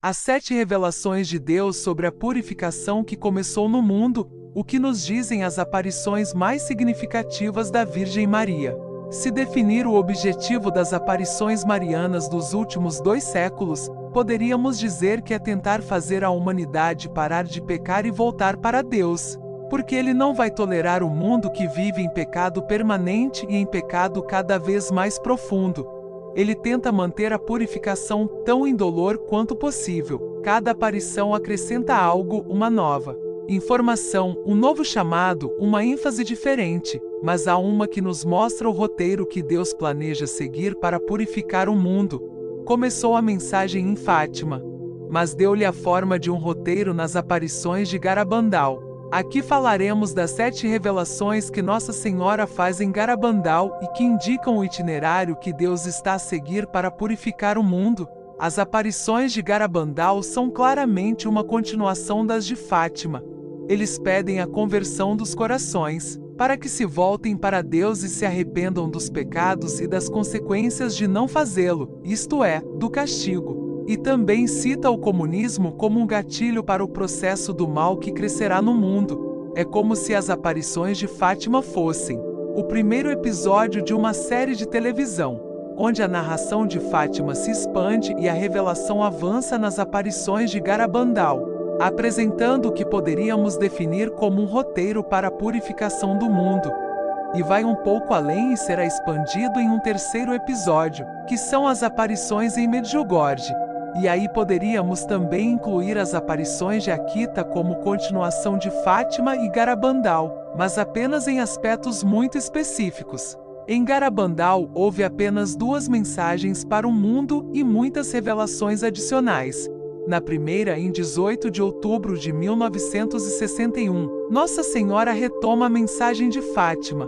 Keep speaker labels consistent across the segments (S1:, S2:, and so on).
S1: As 7 revelações de Deus sobre a purificação que começou no mundo, o que nos dizem as aparições mais significativas da Virgem Maria. Se definir o objetivo das aparições marianas dos últimos 2 séculos, poderíamos dizer que é tentar fazer a humanidade parar de pecar e voltar para Deus, porque Ele não vai tolerar o mundo que vive em pecado permanente e em pecado cada vez mais profundo. Ele tenta manter a purificação tão indolor quanto possível. Cada aparição acrescenta algo, uma nova informação, um novo chamado, uma ênfase diferente, mas há uma que nos mostra o roteiro que Deus planeja seguir para purificar o mundo. Começou a mensagem em Fátima, mas deu-lhe a forma de um roteiro nas aparições de Garabandal. Aqui falaremos das 7 revelações que Nossa Senhora faz em Garabandal e que indicam o itinerário que Deus está a seguir para purificar o mundo. As aparições de Garabandal são claramente uma continuação das de Fátima. Eles pedem a conversão dos corações, para que se voltem para Deus e se arrependam dos pecados e das consequências de não fazê-lo, isto é, do castigo. E também cita o comunismo como um gatilho para o processo do mal que crescerá no mundo. É como se as aparições de Fátima fossem o primeiro episódio de uma série de televisão, onde a narração de Fátima se expande e a revelação avança nas aparições de Garabandal, apresentando o que poderíamos definir como um roteiro para a purificação do mundo. E vai um pouco além e será expandido em um terceiro episódio, que são as aparições em Medjugorje. E aí poderíamos também incluir as aparições de Akita como continuação de Fátima e Garabandal, mas apenas em aspectos muito específicos. Em Garabandal houve apenas 2 mensagens para o mundo e muitas revelações adicionais. Na primeira, em 18 de outubro de 1961, Nossa Senhora retoma a mensagem de Fátima.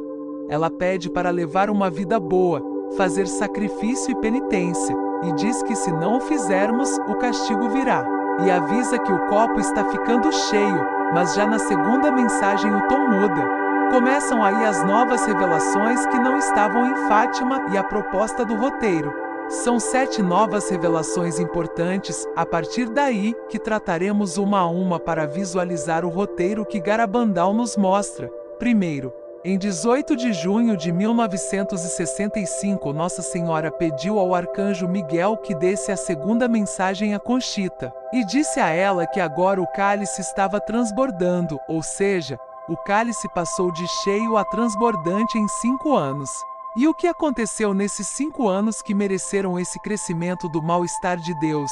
S1: Ela pede para levar uma vida boa, fazer sacrifício e penitência, e diz que se não o fizermos, o castigo virá. E avisa que o copo está ficando cheio, mas já na segunda mensagem o tom muda. Começam aí as novas revelações que não estavam em Fátima e a proposta do roteiro. São 7 novas revelações importantes, a partir daí, que trataremos uma a uma para visualizar o roteiro que Garabandal nos mostra. Primeiro, em 18 de junho de 1965, Nossa Senhora pediu ao arcanjo Miguel que desse a segunda mensagem a Conchita, e disse a ela que agora o cálice estava transbordando, ou seja, o cálice passou de cheio a transbordante em 5 anos. E o que aconteceu nesses 5 anos que mereceram esse crescimento do mal-estar de Deus?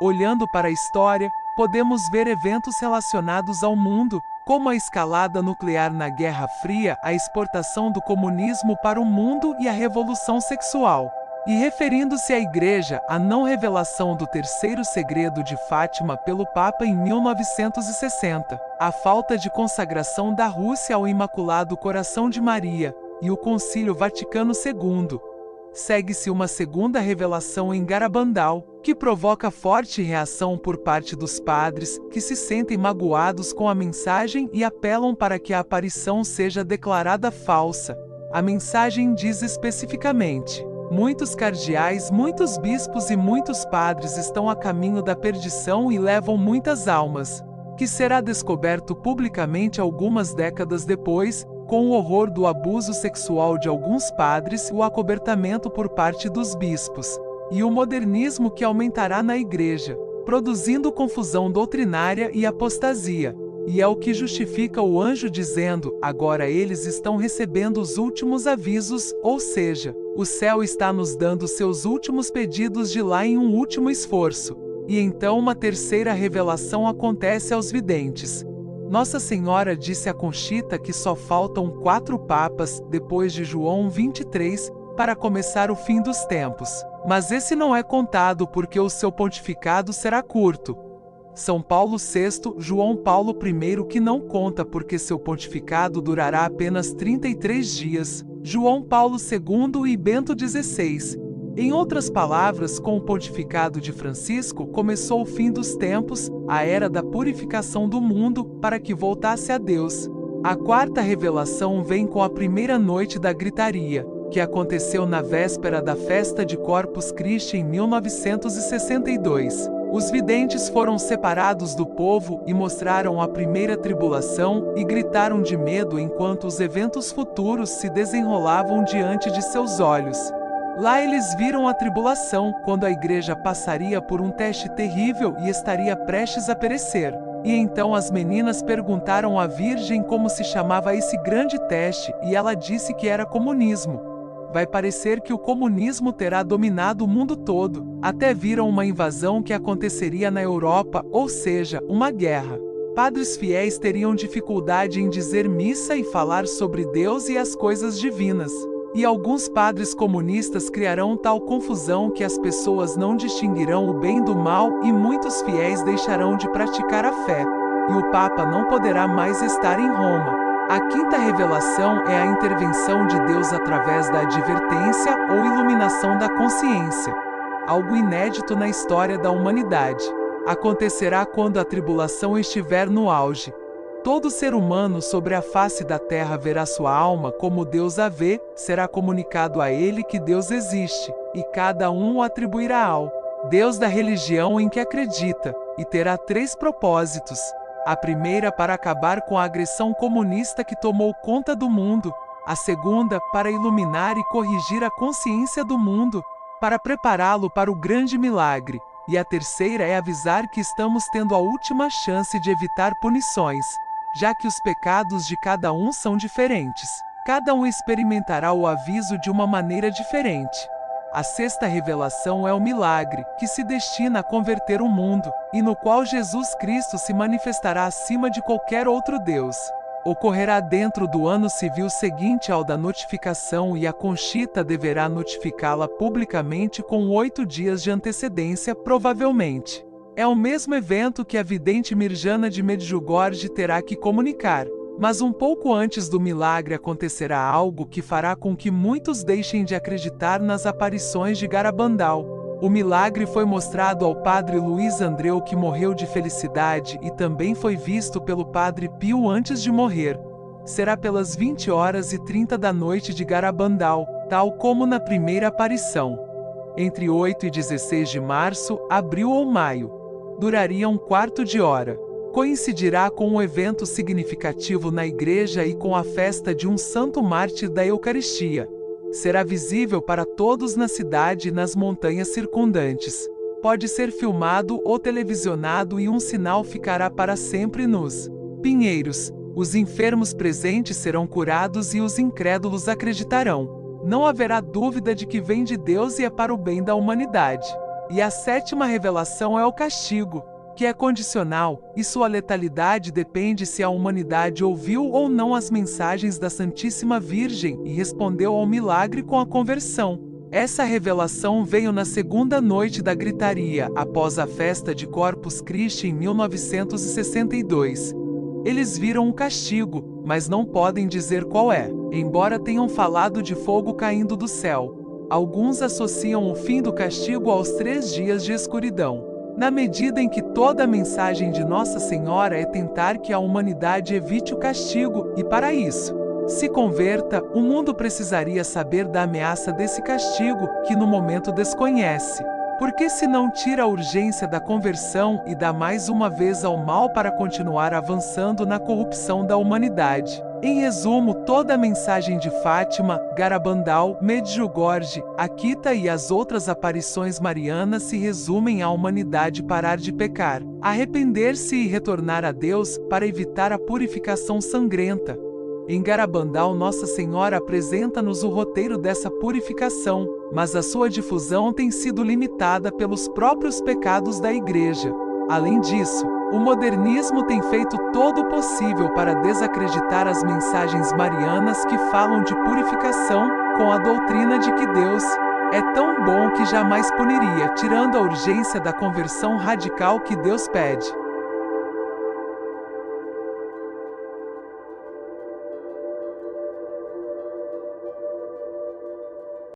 S1: Olhando para a história, podemos ver eventos relacionados ao mundo, como a escalada nuclear na Guerra Fria, a exportação do comunismo para o mundo e a revolução sexual. E referindo-se à Igreja, a não revelação do terceiro segredo de Fátima pelo Papa em 1960, a falta de consagração da Rússia ao Imaculado Coração de Maria, e o Concílio Vaticano II. Segue-se uma segunda revelação em Garabandal, que provoca forte reação por parte dos padres, que se sentem magoados com a mensagem e apelam para que a aparição seja declarada falsa. A mensagem diz especificamente: muitos cardeais, muitos bispos e muitos padres estão a caminho da perdição e levam muitas almas, que será descoberto publicamente algumas décadas depois, com o horror do abuso sexual de alguns padres, o acobertamento por parte dos bispos, e o modernismo que aumentará na Igreja, produzindo confusão doutrinária e apostasia. E é o que justifica o anjo dizendo: agora eles estão recebendo os últimos avisos, ou seja, o céu está nos dando seus últimos pedidos de lá em um último esforço. E então uma terceira revelação acontece aos videntes. Nossa Senhora disse a Conchita que só faltam 4 papas, depois de João 23, para começar o fim dos tempos. Mas esse não é contado porque o seu pontificado será curto. São Paulo VI, João Paulo I que não conta porque seu pontificado durará apenas 33 dias, João Paulo II e Bento XVI. Em outras palavras, com o pontificado de Francisco, começou o fim dos tempos, a era da purificação do mundo, para que voltasse a Deus. A quarta revelação vem com a primeira noite da gritaria, que aconteceu na véspera da festa de Corpus Christi em 1962. Os videntes foram separados do povo e mostraram a primeira tribulação e gritaram de medo enquanto os eventos futuros se desenrolavam diante de seus olhos. Lá eles viram a tribulação, quando a igreja passaria por um teste terrível e estaria prestes a perecer. E então as meninas perguntaram à Virgem como se chamava esse grande teste, e ela disse que era comunismo. Vai parecer que o comunismo terá dominado o mundo todo, até viram uma invasão que aconteceria na Europa, ou seja, uma guerra. Padres fiéis teriam dificuldade em dizer missa e falar sobre Deus e as coisas divinas. E alguns padres comunistas criarão tal confusão que as pessoas não distinguirão o bem do mal e muitos fiéis deixarão de praticar a fé. E o Papa não poderá mais estar em Roma. A quinta revelação é a intervenção de Deus através da advertência ou iluminação da consciência. Algo inédito na história da humanidade. Acontecerá quando a tribulação estiver no auge. Todo ser humano sobre a face da terra verá sua alma como Deus a vê, será comunicado a ele que Deus existe, e cada um o atribuirá ao Deus da religião em que acredita, e terá 3 propósitos. A primeira para acabar com a agressão comunista que tomou conta do mundo, a segunda para iluminar e corrigir a consciência do mundo, para prepará-lo para o grande milagre, e a terceira é avisar que estamos tendo a última chance de evitar punições. Já que os pecados de cada um são diferentes, cada um experimentará o aviso de uma maneira diferente. A sexta revelação é o milagre, que se destina a converter o mundo, e no qual Jesus Cristo se manifestará acima de qualquer outro Deus. Ocorrerá dentro do ano civil seguinte ao da notificação e a Conchita deverá notificá-la publicamente com 8 dias de antecedência, provavelmente. É o mesmo evento que a vidente Mirjana de Medjugorje terá que comunicar. Mas um pouco antes do milagre acontecerá algo que fará com que muitos deixem de acreditar nas aparições de Garabandal. O milagre foi mostrado ao padre Luiz Andreu, que morreu de felicidade, e também foi visto pelo padre Pio antes de morrer. Será pelas 20h30 da noite de Garabandal, tal como na primeira aparição. Entre 8 e 16 de março, abril ou maio. Duraria um quarto de hora. Coincidirá com um evento significativo na igreja e com a festa de um santo mártir da Eucaristia. Será visível para todos na cidade e nas montanhas circundantes. Pode ser filmado ou televisionado e um sinal ficará para sempre nos pinheiros. Os enfermos presentes serão curados e os incrédulos acreditarão. Não haverá dúvida de que vem de Deus e é para o bem da humanidade. E a sétima revelação é o castigo, que é condicional, e sua letalidade depende se a humanidade ouviu ou não as mensagens da Santíssima Virgem e respondeu ao milagre com a conversão. Essa revelação veio na segunda noite da gritaria, após a festa de Corpus Christi em 1962. Eles viram um castigo, mas não podem dizer qual é, embora tenham falado de fogo caindo do céu. Alguns associam o fim do castigo aos 3 dias de escuridão. Na medida em que toda a mensagem de Nossa Senhora é tentar que a humanidade evite o castigo, e para isso se converta, o mundo precisaria saber da ameaça desse castigo, que no momento desconhece. Porque se não tira a urgência da conversão e dá mais uma vez ao mal para continuar avançando na corrupção da humanidade. Em resumo, toda a mensagem de Fátima, Garabandal, Medjugorje, Akita e as outras aparições marianas se resumem à humanidade parar de pecar, arrepender-se e retornar a Deus para evitar a purificação sangrenta. Em Garabandal, Nossa Senhora apresenta-nos o roteiro dessa purificação, mas a sua difusão tem sido limitada pelos próprios pecados da Igreja. Além disso, o modernismo tem feito todo o possível para desacreditar as mensagens marianas que falam de purificação, com a doutrina de que Deus é tão bom que jamais puniria, tirando a urgência da conversão radical que Deus pede.